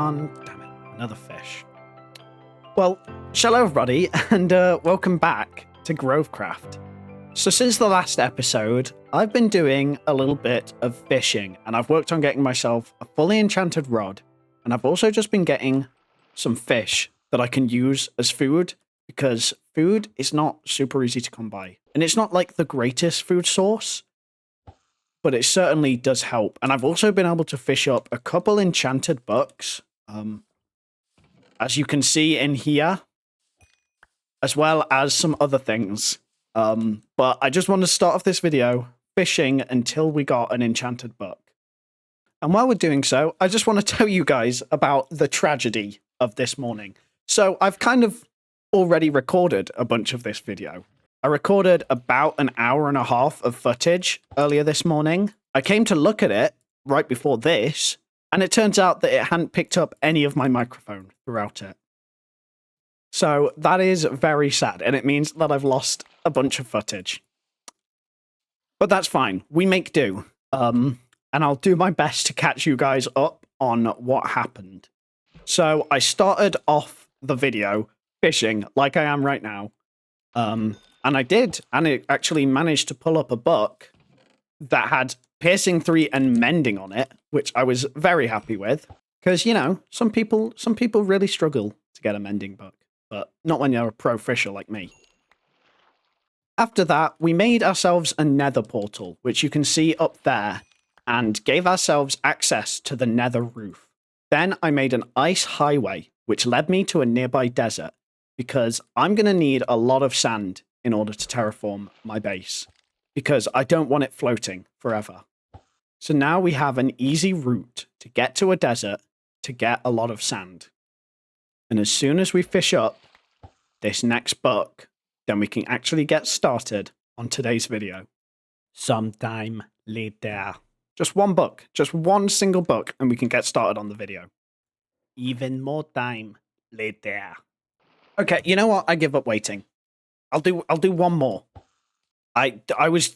on. Damn it, another fish. Well, hello everybody, and welcome back to Grovecraft. So since the last episode, I've been doing a little bit of fishing, and I've worked on getting myself a fully enchanted rod, and I've also just been getting some fish that I can use as food, because food is not super easy to come by. And it's not like the greatest food source, but it certainly does help. And I've also been able to fish up a couple enchanted bucks, as you can see in here, as well as some other things. But I just want to start off this video fishing until we got an enchanted buck. And while we're doing so, I just want to tell you guys about the tragedy of this morning. So I've kind of already recorded a bunch of this video. I recorded about an hour and a half of footage earlier this morning. I came to look at it right before this, and it turns out that it hadn't picked up any of my microphone throughout it. So that is very sad, and it means that I've lost a bunch of footage. But that's fine. We make do. And I'll do my best to catch you guys up on what happened. So I started off the video fishing like I am right now. And I did, and it actually managed to pull up a buck that had piercing 3 and mending on it, which I was very happy with. Because, you know, some people really struggle to get a mending buck, but not when you're a pro fisher like me. After that, we made ourselves a nether portal, which you can see up there, and gave ourselves access to the nether roof. Then I made an ice highway, which led me to a nearby desert, because I'm going to need a lot of sand in order to terraform my base, because I don't want it floating forever. So now we have an easy route to get to a desert to get a lot of sand. And as soon as we fish up this next buck, then we can actually get started on today's video. Sometime later. Just one buck, just one single buck, and we can get started on the video. Even more time later. Okay, you know what? I give up waiting. I'll do one more. I was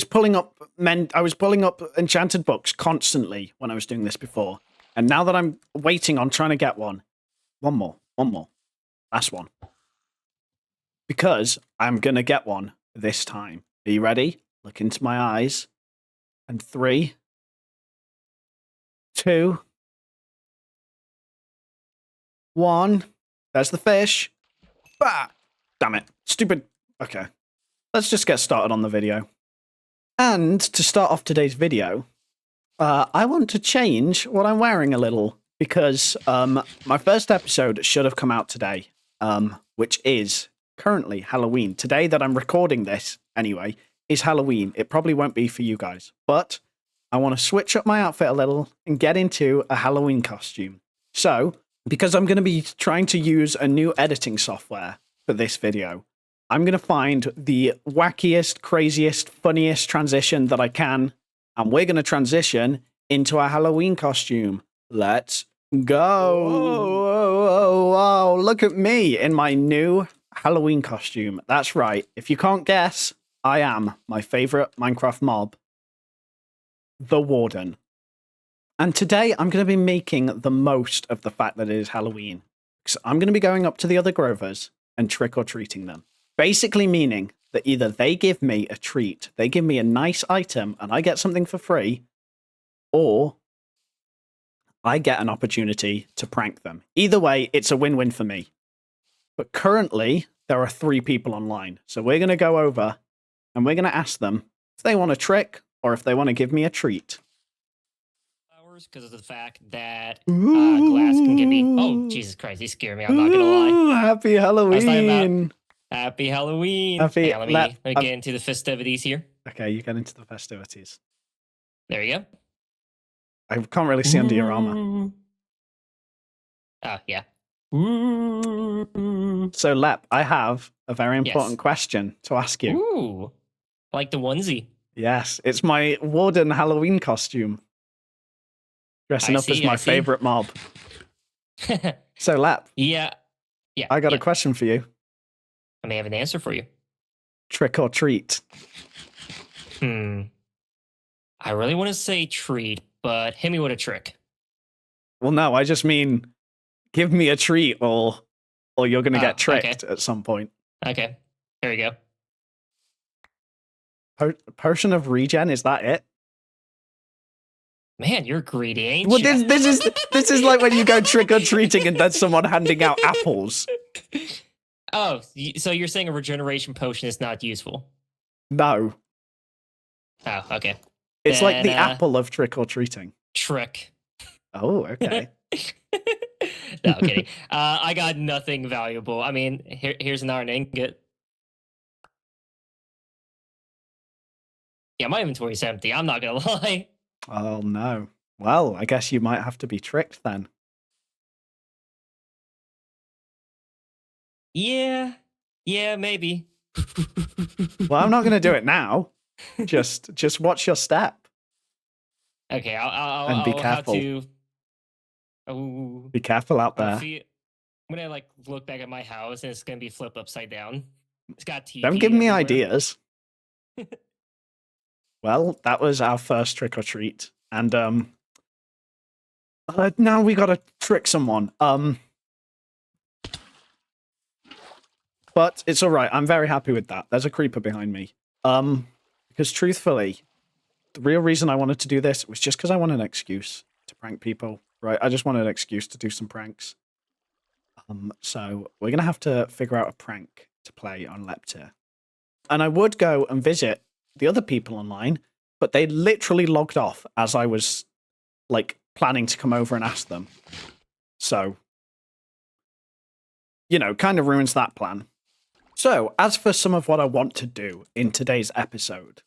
pulling up enchanted books constantly when I was doing this before. And now that I'm waiting on trying to get one more. Last one. Because I'm gonna get one this time. Are you ready? Look into my eyes. And 3, 2, 1. There's the fish. Bah! Damn it. Stupid. Okay. Let's just get started on the video. And to start off today's video, I want to change what I'm wearing a little, because my first episode should have come out today, which is currently Halloween. Today that I'm recording this, anyway, is Halloween. It probably won't be for you guys, but I want to switch up my outfit a little and get into a Halloween costume. So, because I'm going to be trying to use a new editing software for this video, I'm going to find the wackiest, craziest, funniest transition that I can, and we're going to transition into our Halloween costume. Let's go. Whoa, look at me in my new Halloween costume. That's right. If you can't guess, I am my favorite Minecraft mob, the Warden. And today I'm going to be making the most of the fact that it is Halloween. So I'm going to be going up to the other Grovers and trick-or-treating them. Basically meaning that either they give me a treat, they give me a nice item and I get something for free, or I get an opportunity to prank them. Either way, it's a win-win for me. But currently, there are 3 people online. So we're going to go over and we're going to ask them if they want a trick or if they want to give me a treat. Because of the fact that glass can give me... Oh, Jesus Christ, he scared me. I'm not going to lie. Happy Halloween. Happy Halloween. Happy... Let me get into the festivities here. Okay, you get into the festivities. There you go. I can't really see under your armor. Oh, yeah. So, Lep, I have a very important question to ask you. Ooh, like the onesie. Yes, it's my Warden Halloween costume. Dressing up as my favorite mob. So, Lep. Yeah. I got a question for you. I may have an answer for you. Trick or treat? I really want to say treat, but hit me with a trick. Well, no, I just mean give me a treat or you're going to get tricked at some point. Okay. Here we go. Potion of regen, is that it? Man, you're greedy, ain't Well, you? this is like when you go trick-or-treating and there's someone handing out apples. Oh, so you're saying a regeneration potion is not useful? No. Oh, okay. It's like the apple of trick-or-treating. Trick. Oh, okay. No, I'm kidding. I got nothing valuable. I mean, here's an iron ingot. Yeah, my inventory's empty. I'm not gonna lie. Oh, no. Well, I guess you might have to be tricked then. Yeah, maybe. Well, I'm not going to do it now. Just watch your step. Okay, I'll be careful. Have to... Oh, be careful out there. I'm gonna like look back at my house and it's gonna be flipped upside down. It's got TV. Don't give me everywhere. ideas. Well, that was our first trick or treat, and now we gotta trick someone. But it's all right. I'm very happy with that. There's a creeper behind me. Because truthfully, the real reason I wanted to do this was just because I wanted an excuse to prank people. Right? I just wanted an excuse to do some pranks. So we're gonna have to figure out a prank to play on Leptir. And I would go and visit the other people online, but they literally logged off as I was like planning to come over and ask them. So, you know, kind of ruins that plan. So, as for some of what I want to do in today's episode,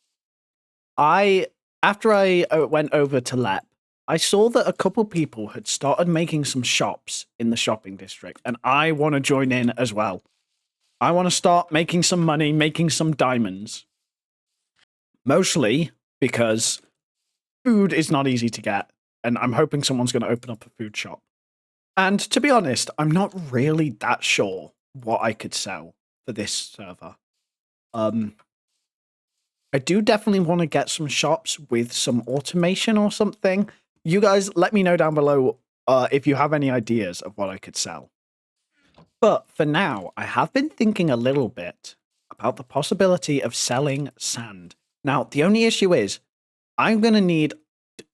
after I went over to Lep, I saw that a couple people had started making some shops in the shopping district, and I want to join in as well. I want to start making some money, making some diamonds. Mostly because food is not easy to get, and I'm hoping someone's going to open up a food shop. And to be honest, I'm not really that sure what I could sell for this server. I do definitely want to get some shops with some automation or something. You guys, let me know down below if you have any ideas of what I could sell. But for now, I have been thinking a little bit about the possibility of selling sand. Now, the only issue is I'm going to need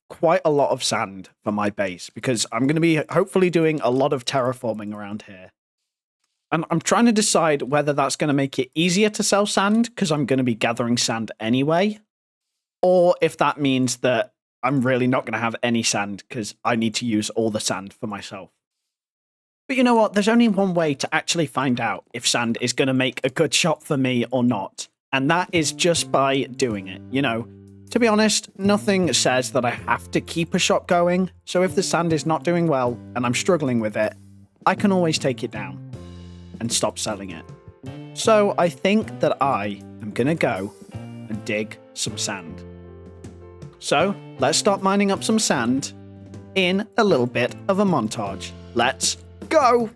quite a lot of sand for my base because I'm going to be hopefully doing a lot of terraforming around here. And I'm trying to decide whether that's going to make it easier to sell sand because I'm going to be gathering sand anyway, or if that means that I'm really not going to have any sand because I need to use all the sand for myself. But you know what? There's only one way to actually find out if sand is going to make a good shop for me or not. And that is just by doing it. You know, to be honest, nothing says that I have to keep a shop going. So if the sand is not doing well and I'm struggling with it, I can always take it down and stop selling it. So I think that I am going to go and dig some sand. So let's start mining up some sand in a little bit of a montage. Let's go!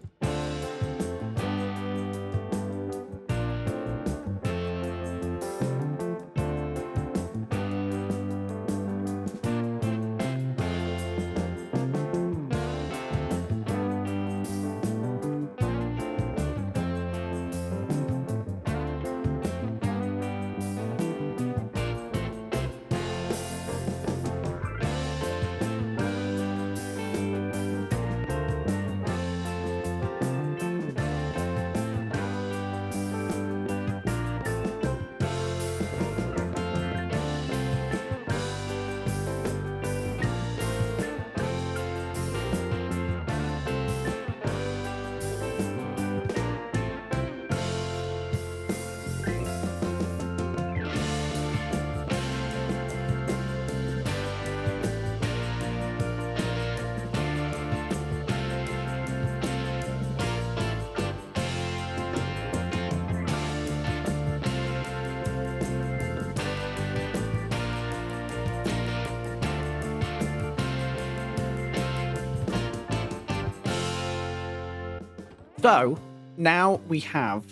So, now we have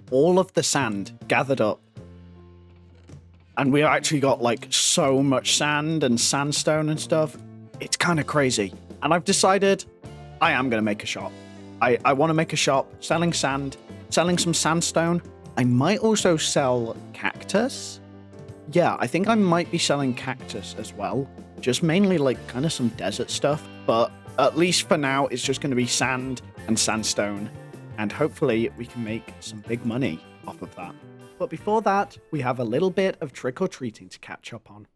all of the sand gathered up. And we actually got like so much sand and sandstone and stuff. It's kind of crazy. And I've decided I am going to make a shop. I want to make a shop selling sand, selling some sandstone. I might also sell cactus. Yeah, I think I might be selling cactus as well. Just mainly like kind of some desert stuff. But at least for now, it's just going to be sand and sandstone. And hopefully we can make some big money off of that. But before that, we have a little bit of trick-or-treating to catch up on.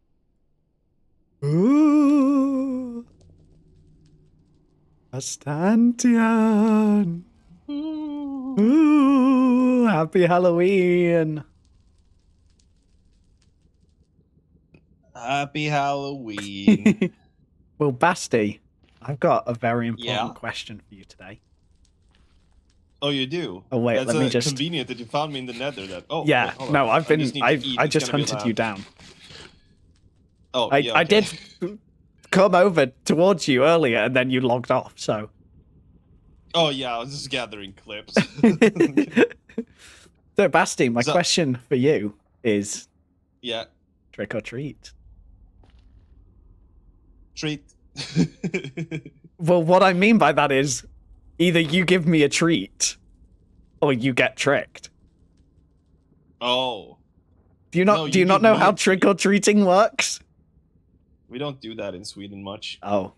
Ooh. A stantian. Ooh, happy Halloween. Happy Halloween. Well, Basti, I've got a very important Yeah? question for you today. Oh, you do? Oh, wait, That's let me just... convenient that you found me in the nether. That. Oh, yeah, wait, hold no, on. I've been... I It's just gonna be hunted you down. Oh, yeah, I okay. did come over towards you earlier, and then you logged off, so... Oh, yeah, I was just gathering clips. So, Basti, my So- question for you is... Yeah. Trick or treat? Treat. Well, what I mean by that is either you give me a treat or you get tricked. Oh. Do you not No, do you you not give know me how a treat. trick or treating works? We don't do that in Sweden much. Oh.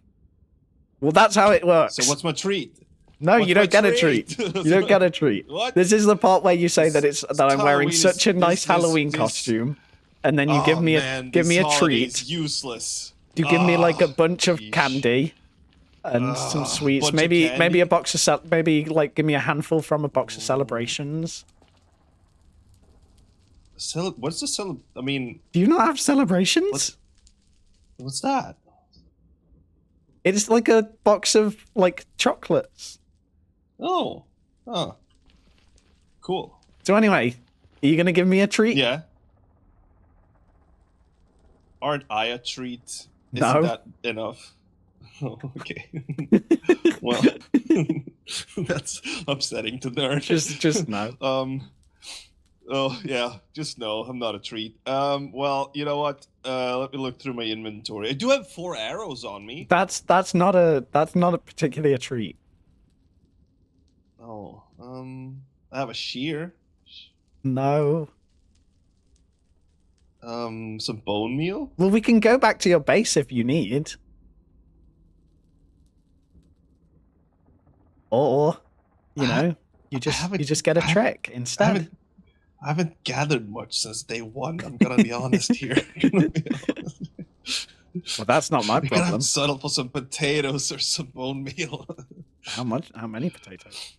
Well, that's how it works. So what's my treat? No, what's you my don't get a treat? treat. You don't get a treat. What? This is the part where you say that it's that I'm wearing Halloween such a is- nice this- Halloween this- costume, and then you Oh, give me man, give me this a holiday is treat. useless. You give me like a bunch of Yeesh. candy and some sweets. bunch of Maybe candy? a box of maybe like give me a handful from a box of celebrations. What's the I mean, Do you not have celebrations? what's that? It's like a box of like chocolates. Oh. Oh. Cool. So anyway, are you gonna give me a treat? Yeah. Aren't I a treat? No. Isn't that enough? Oh, okay. Well, that's upsetting to learn. Just no. Oh yeah, just no, I'm not a treat. Well, you know what? Let me look through my inventory. I do have 4 arrows on me. That's not particularly a treat. Oh, I have a shear. No. Some bone meal. Well, we can go back to your base if you need. Or, you know, you just get a trick instead. I haven't gathered much since day 1. I'm gonna be honest here. Well, that's not my I'm gonna have problem. to settle for some potatoes or some bone meal. How much? How many potatoes?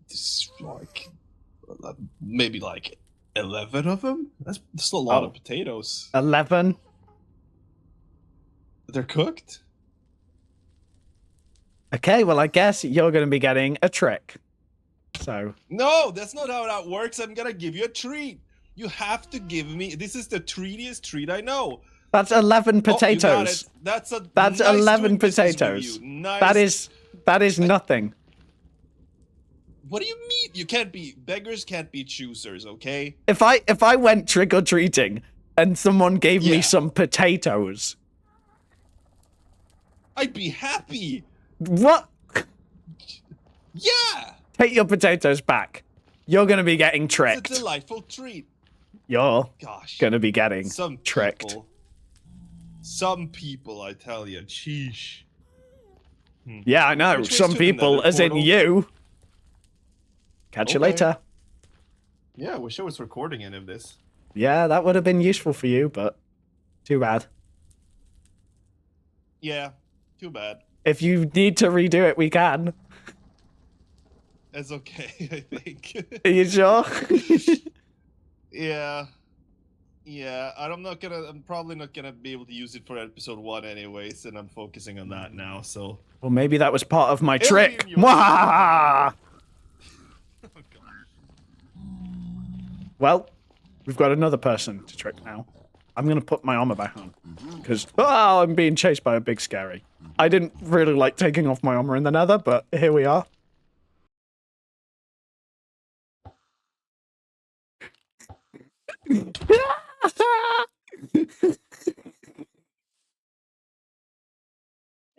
This is like maybe like 11 of them. That's a lot Oh. of potatoes. 11. They're cooked. Okay, well, I guess you're going to be getting a trick. So, No, that's not how that works. I'm gonna give you a treat. You have to give me. This is the treatiest treat I know. that's 11 Oh, you got potatoes. it. That's That's nice 11 doing business with potatoes. you. Nice. That is nothing. What do you mean? You can't be beggars. Can't be choosers. Okay. If I went trick or treating and someone gave me Yeah. some potatoes, I'd be happy. what? Yeah. Take your potatoes back. You're going to be getting It's tricked. a delightful treat. You're Gosh. going to be getting Some tricked. people. Some people, I tell you. Sheesh. Yeah, I know. Which way's Some to the people, nether as in portal? you. Catch you Okay. later. Yeah, I wish I was recording any of this. Yeah, that would have been useful for you, but too bad. Yeah. Too bad. If you need to redo it, we can. It's okay, I think. Are you sure? Yeah. Yeah, I'm probably not gonna be able to use it for episode 1 anyways, and I'm focusing on that now, so. Well, maybe that was part of my Alien, trick. you- Mwah! Oh, God. Well, we've got another person to trick now. I'm going to put my armor back on. Because, I'm being chased by a big scary. I didn't really like taking off my armor in the nether, but here we are.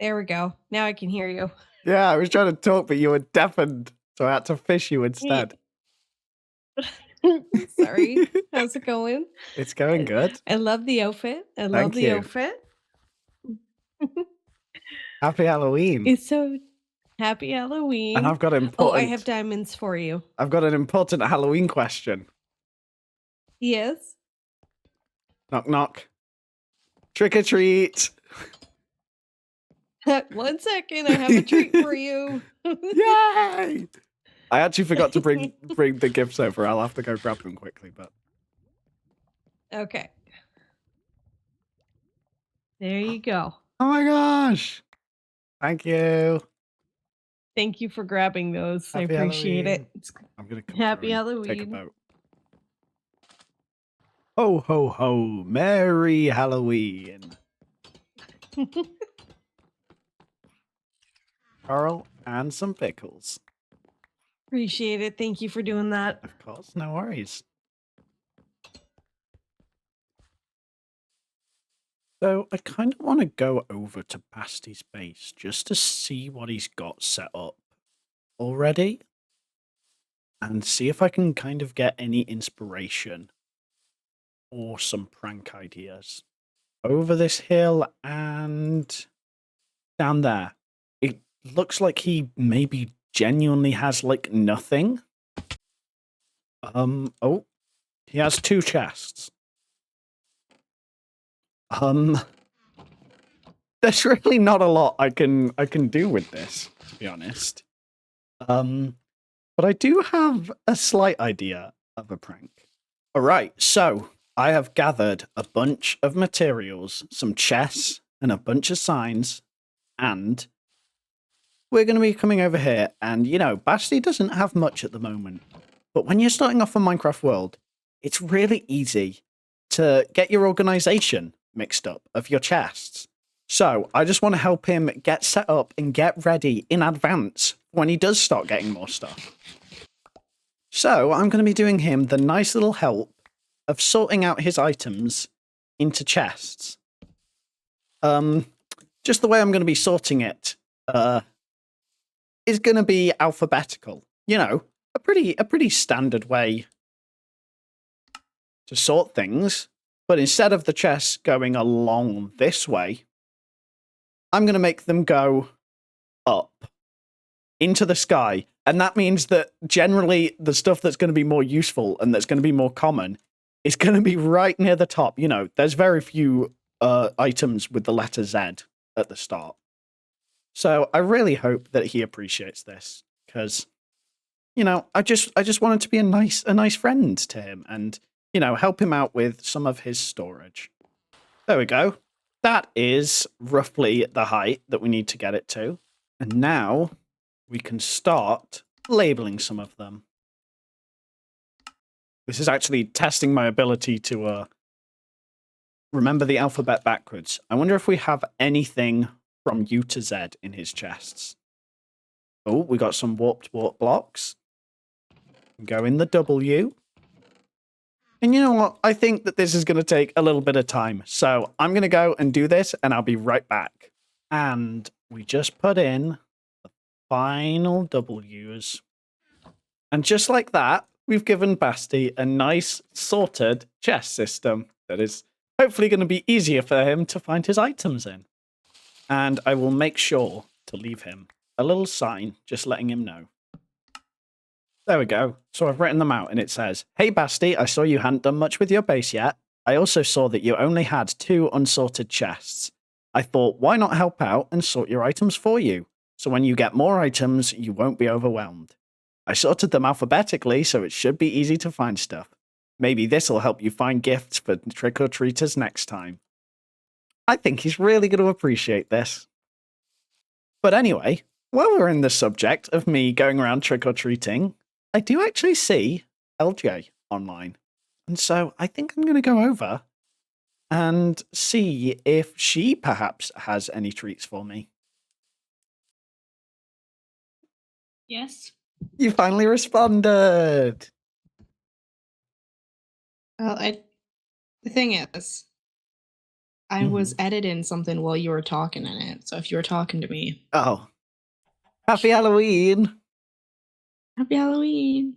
There we go. Now I can hear you. Yeah, I was trying to talk, but you were deafened, so I had to fish you instead. Sorry. How's it going? It's going good. I love the outfit. I love Thank the you. outfit. Happy Halloween. It's so happy Halloween. And I've got an Oh, I important. have diamonds for you. I've got an important Halloween question. Yes. Knock knock. Trick or treat. 1 second. I have a treat for you. Yay! I actually forgot to bring the gifts over. I'll have to go grab them quickly, but Okay. There you go. oh my gosh! Thank you. Thank you for grabbing those. I Happy appreciate Halloween. it. It's I'm gonna come Happy through and take a Halloween. boat. Ho ho ho! Merry Halloween, Carl, and some pickles. Appreciate it. Thank you for doing that. Of course, no worries. So I kind of want to go over to Basty's base just to see what he's got set up already and see if I can kind of get any inspiration or some prank ideas. Over this hill and down there. It looks like he maybe genuinely has like nothing. Oh, he has 2 chests. There's really not a lot I can do with this, to be honest. But I do have a slight idea of a prank. All right, so I have gathered a bunch of materials, some chests, and a bunch of signs, and we're going to be coming over here. And you know, Basti doesn't have much at the moment, but when you're starting off a Minecraft world, it's really easy to get your organization mixed up of your chests. So I just want to help him get set up and get ready in advance when he does start getting more stuff. So I'm going to be doing him the nice little help of sorting out his items into chests. Just the way I'm going to be sorting it is going to be alphabetical. You know, a pretty standard way to sort things. But instead of the chests going along this way, I'm going to make them go up into the sky. And that means that generally the stuff that's going to be more useful and that's going to be more common is going to be right near the top. You know, there's very few items with the letter Z at the start. So I really hope that he appreciates this because, you know, I just wanted to be a nice friend to him and, you know, help him out with some of his storage. There we go. That is roughly the height that we need to get it to. And now we can start labeling some of them. This is actually testing my ability to remember the alphabet backwards. I wonder if we have anything from U to Z in his chests. Oh, we got some warp blocks. Go in the W. And you know what? I think that this is going to take a little bit of time. So I'm going to go and do this and I'll be right back. And we just put in the final W's. And just like that, we've given Basti a nice sorted chest system that is hopefully going to be easier for him to find his items in. And I will make sure to leave him a little sign just letting him know. There we go. So I've written them out and it says, "Hey Basti, I saw you hadn't done much with your base yet. I also saw that you only had 2 unsorted chests. I thought, why not help out and sort your items for you? So when you get more items, you won't be overwhelmed. I sorted them alphabetically, so it should be easy to find stuff. Maybe this will help you find gifts for trick-or-treaters next time." I think he's really going to appreciate this. But anyway, while we're in the subject of me going around trick-or-treating, I do actually see LJ online. And so I think I'm going to go over and see if she perhaps has any treats for me. Yes. You finally responded. Well, the thing is, I was editing something while you were talking in it. So if you were talking to me, Oh. Happy Halloween! happy Halloween.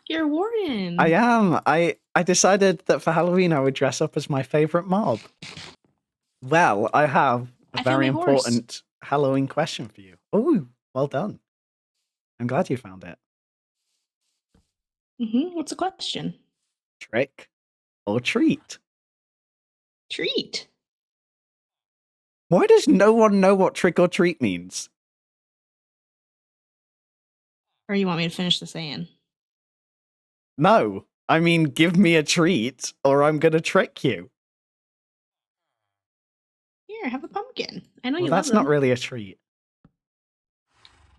You're Warden. I am. I decided that for Halloween I would dress up as my favorite mob. Well, I have a I found very my horse. important Halloween question for you. Oh, well done. I'm glad you found it. What's the question? Trick or treat? Treat. Why does no one know what trick or treat means? Or you want me to finish the saying? No. I mean, give me a treat or I'm going to trick you. Here, have a pumpkin. I know Well, you that's love not them. really a treat.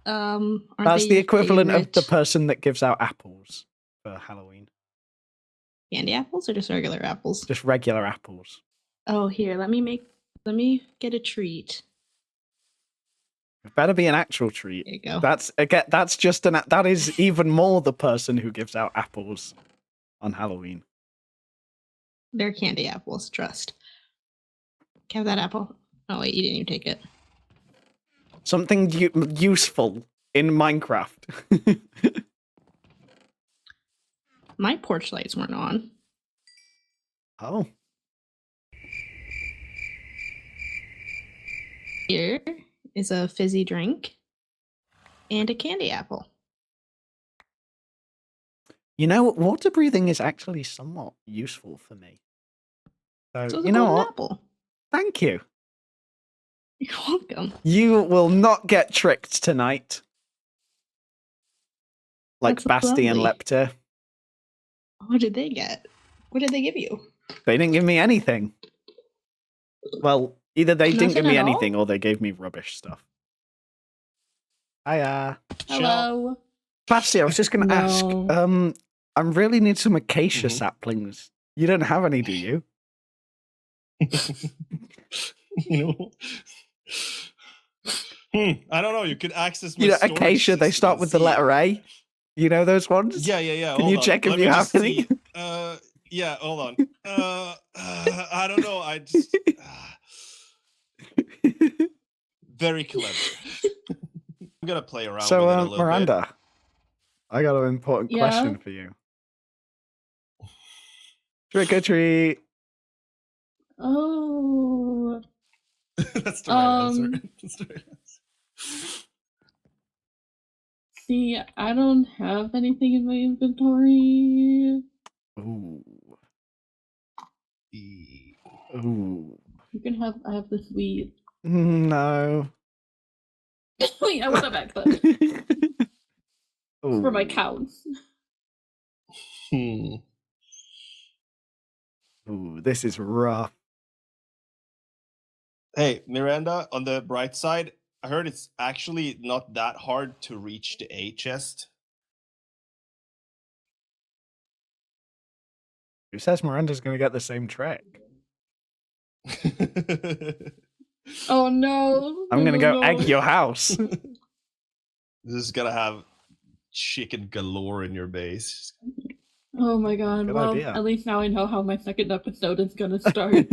Aren't That's they the your equivalent of the favorite person that gives out apples for Halloween. candy apples or just regular apples? Just regular apples. Oh, here, let me get a treat. It better be an actual treat. There you go. That's just that is even more the person who gives out apples on Halloween. They're candy apples, trust. Have that apple. Oh wait, you didn't even take it. Something useful in Minecraft. My porch lights weren't on. Oh. Here is a fizzy drink and a candy apple. You know, water breathing is actually somewhat useful for me. So, So you know what? apple. Thank you. You're welcome. You will not get tricked tonight. Like That's Basti and lovely. Lepter. What did they get? What did they give you? They didn't give me anything. Well, either they didn't give Nothing me at all? anything or they gave me rubbish stuff. Hiya. Hello. Basti, I was just going to ask. No. I really need some acacia Mhm. saplings. You don't have any, do you? You know. I don't know. You could access my You know, storage acacia, they system start and with the see. letter A. You know those ones? Yeah. Can Hold you on. check if Let you me have just any? see. Yeah. Hold on. I don't know. I just very clever. I'm gonna play around So, with it a little bit. Miranda, I got an important Yeah? question for you. Trick or treat. Oh. That's the right answer. Um, That's the right answer. See, I don't have anything in my inventory. Ooh. E- Ooh. You can have. I have this weed. No. Wait, I want that back then. For my cows. Hmm. Ooh, this is rough. Hey, Miranda, on the bright side, I heard it's actually not that hard to reach the A chest. Who says Miranda's going to get the same trick? Oh no. I'm going to go no. egg your house. This is gonna have chicken galore in your base. Oh my god. Good Well, idea. at least now I know how my second episode is gonna start. With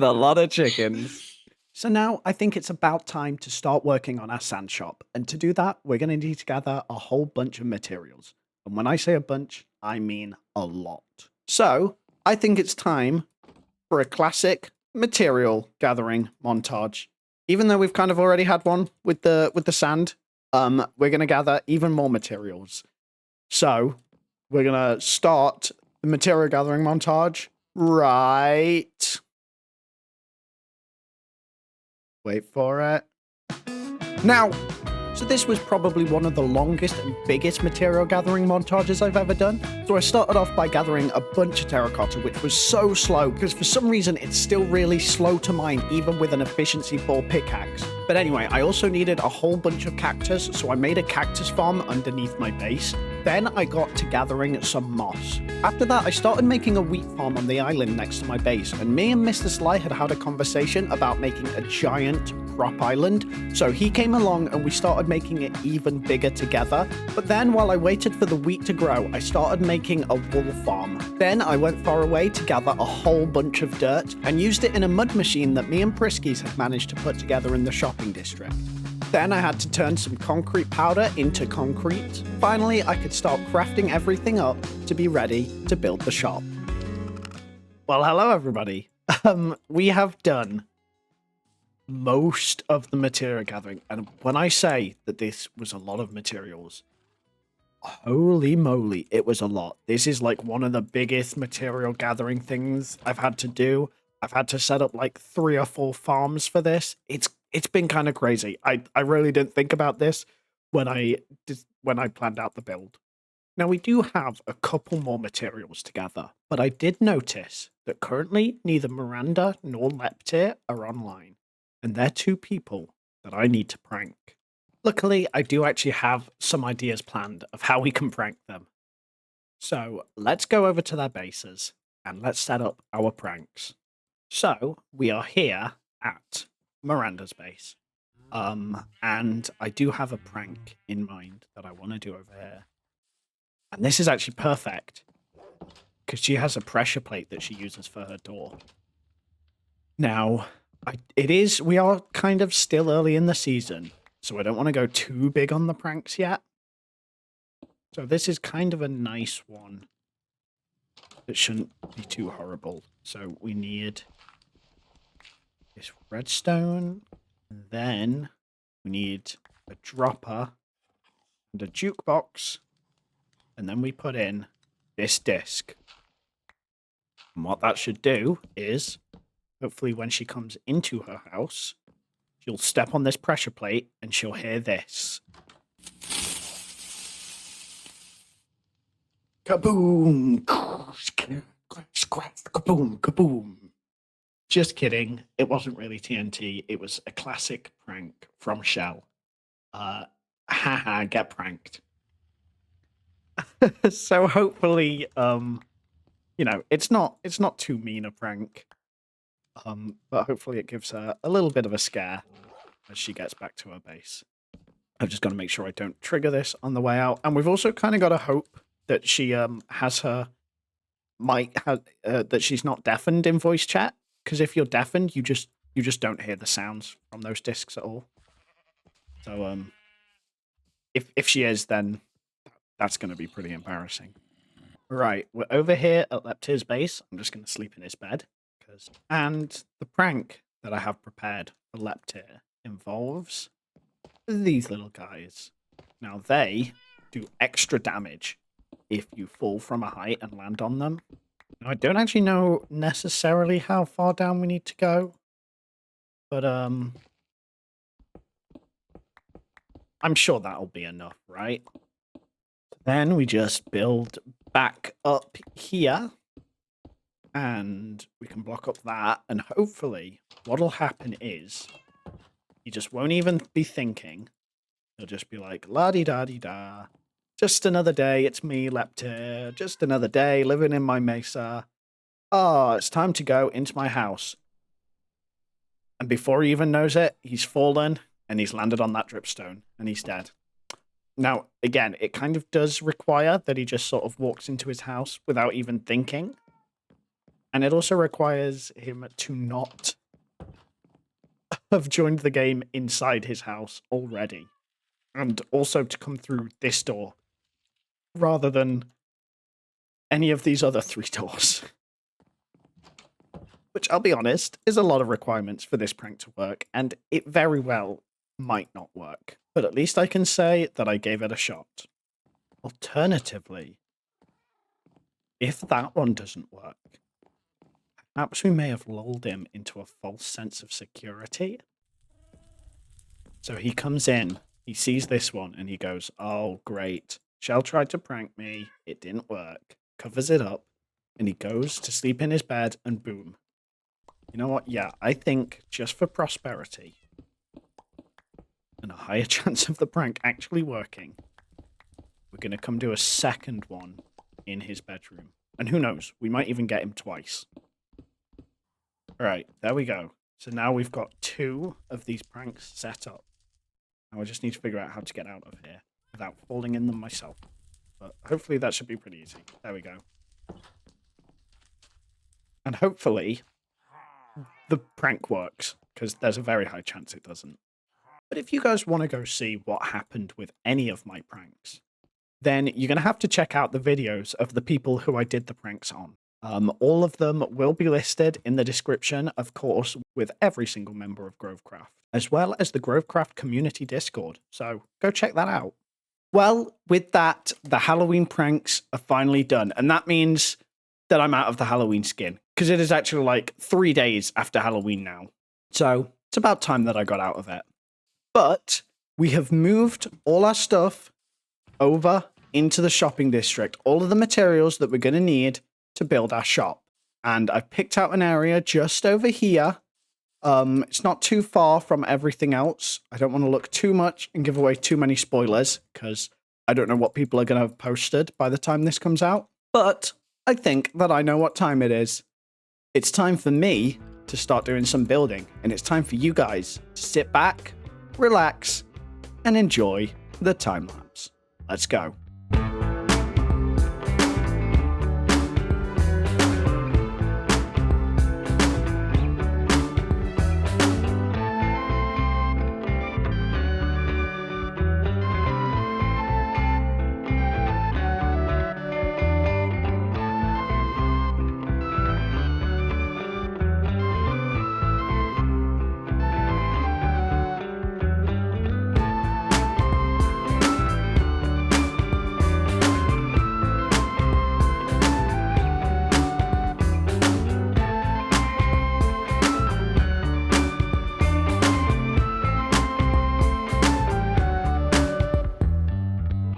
a lot of chickens. So now I think it's about time to start working on our sand shop. And to do that, we're going to need to gather a whole bunch of materials. And when I say a bunch, I mean a lot. So I think it's time for a classic material gathering montage. Even though we've kind of already had one with the sand, we're going to gather even more materials. So we're going to start the material gathering montage right. Wait for it. Now, so this was probably one of the longest and biggest material gathering montages I've ever done. So I started off by gathering a bunch of terracotta, which was so slow, because for some reason it's still really slow to mine, even with an efficiency 4 pickaxe. But anyway, I also needed a whole bunch of cactus, so I made a cactus farm underneath my base. Then I got to gathering some moss. After that, I started making a wheat farm on the island next to my base, and me and Mr. Sly had a conversation about making a giant prop island. So he came along and we started making it even bigger together. But then while I waited for the wheat to grow, I started making a wool farm. Then I went far away to gather a whole bunch of dirt and used it in a mud machine that me and Priskies had managed to put together in the shopping district. Then I had to turn some concrete powder into concrete. Finally, I could start crafting everything up to be ready to build the shop. Well, hello everybody. We have done most of the material gathering. And when I say that this was a lot of materials, holy moly, it was a lot. This is like one of the biggest material gathering things I've had to do. I've had to set up like 3 or 4 farms for this. It's been kind of crazy. I really didn't think about this when I planned out the build. Now we do have a couple more materials to gather, but I did notice that currently neither Miranda nor Leptir are online, and they're 2 people that I need to prank. Luckily, I do actually have some ideas planned of how we can prank them. So let's go over to their bases and let's set up our pranks. So we are here at Miranda's base. And I do have a prank in mind that I want to do over here. And this is actually perfect because she has a pressure plate that she uses for her door. Now, we are kind of still early in the season, so I don't want to go too big on the pranks yet. So this is kind of a nice one that shouldn't be too horrible. So we need this redstone, and then we need a dropper and a jukebox, and then we put in this disc. And what that should do is, hopefully when she comes into her house, she'll step on this pressure plate and she'll hear this. Kaboom! Kaboom! Kaboom! Just kidding. It wasn't really TNT. It was a classic prank from Shell. Haha, get pranked. So hopefully, it's not too mean a prank. But hopefully it gives her a little bit of a scare as she gets back to her base. I've just got to make sure I don't trigger this on the way out. And we've also kind of got to hope that she has her mic, that she's not deafened in voice chat. Because if you're deafened, you just don't hear the sounds from those discs at all. So if she is, then that's going to be pretty embarrassing. Right, we're over here at Leptir's base. I'm just going to sleep in his bed. And the prank that I have prepared for Leptir involves these little guys. Now they do extra damage if you fall from a height and land on them. Now, I don't actually know necessarily how far down we need to go, but I'm sure that'll be enough, right? Then we just build back up here, and we can block up that, and hopefully what'll happen is he just won't even be thinking. He'll just be like, la-di-da-di-da. Just another day, it's me, Leptir. Just another day, living in my mesa. Oh, it's time to go into my house. And before he even knows it, he's fallen, and he's landed on that dripstone, and he's dead. Now, again, it kind of does require that he just sort of walks into his house without even thinking. And it also requires him to not have joined the game inside his house already. And also to come through this door, rather than any of these other 3 doors. Which, I'll be honest, is a lot of requirements for this prank to work, and it very well might not work. But at least I can say that I gave it a shot. Alternatively, if that one doesn't work, perhaps we may have lulled him into a false sense of security. So he comes in, he sees this one, and he goes, oh, great. Shell tried to prank me, it didn't work, covers it up, and he goes to sleep in his bed, and boom. You know what? Yeah, I think just for prosperity and a higher chance of the prank actually working, we're going to come do a second one in his bedroom. And who knows, we might even get him twice. All right, there we go. So now we've got 2 of these pranks set up. Now I just need to figure out how to get out of here without falling in them myself. But hopefully that should be pretty easy. There we go. And hopefully the prank works, because there's a very high chance it doesn't. But if you guys want to go see what happened with any of my pranks, then you're going to have to check out the videos of the people who I did the pranks on. All of them will be listed in the description, of course, with every single member of Grovecraft, as well as the Grovecraft community Discord. So go check that out. Well, with that, the Halloween pranks are finally done. And that means that I'm out of the Halloween skin, because it is actually like 3 days after Halloween now. So it's about time that I got out of it. But we have moved all our stuff over into the shopping district, all of the materials that we're going to need to build our shop. And I've picked out an area just over here. It's not too far from everything else. I don't want to look too much and give away too many spoilers, because I don't know what people are going to have posted by the time this comes out. But I think that I know what time it is. It's time for me to start doing some building, and it's time for you guys to sit back, relax, and enjoy the time lapse. Let's go.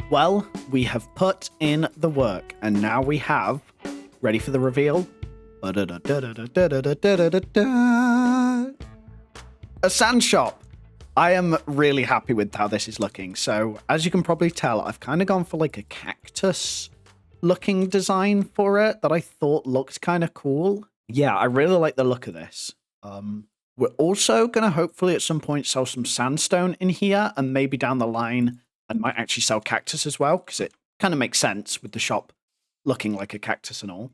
Well, we have put in the work, and now we have, ready for the reveal? A sand shop. I am really happy with how this is looking. So, as you can probably tell, I've kind of gone for like a cactus looking design for it that I thought looked kind of cool. Yeah, I really like the look of this. We're also going to hopefully at some point sell some sandstone in here, and maybe down the line I might actually sell cactus as well, because it kind of makes sense with the shop looking like a cactus and all.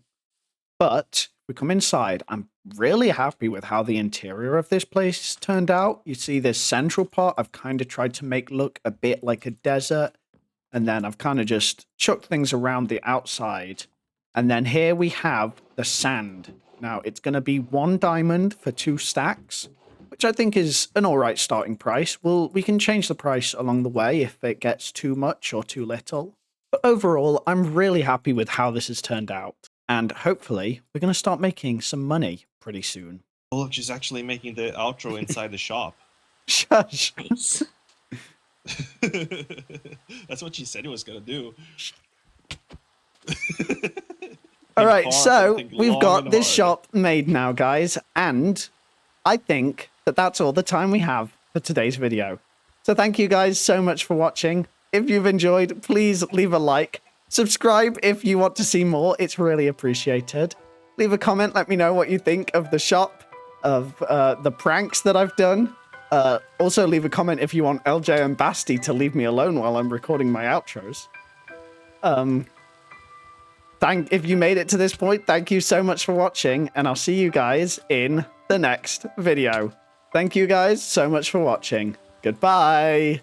But if we come inside, I'm really happy with how the interior of this place turned out. You see this central part I've kind of tried to make look a bit like a desert, and then I've kind of just chucked things around the outside. And then here we have the sand. Now, it's going to be 1 diamond for 2 stacks, which I think is an all right starting price. We can change the price along the way if it gets too much or too little. But overall, I'm really happy with how this has turned out. And hopefully, we're going to start making some money pretty soon. Oh, look, she's actually making the outro inside the shop. Shush. Nice. That's what she said he was going to do. All right, Think so hard, think we've long got and this hard. shop made now, guys. And I think that that's all the time we have for today's video. So thank you guys so much for watching. If you've enjoyed, please leave a like. Subscribe if you want to see more. It's really appreciated. Leave a comment. Let me know what you think of the shop, of the pranks that I've done. Also, leave a comment if you want LJ and Basti to leave me alone while I'm recording my outros. If you made it to this point, thank you so much for watching, and I'll see you guys in the next video. Thank you guys so much for watching. Goodbye.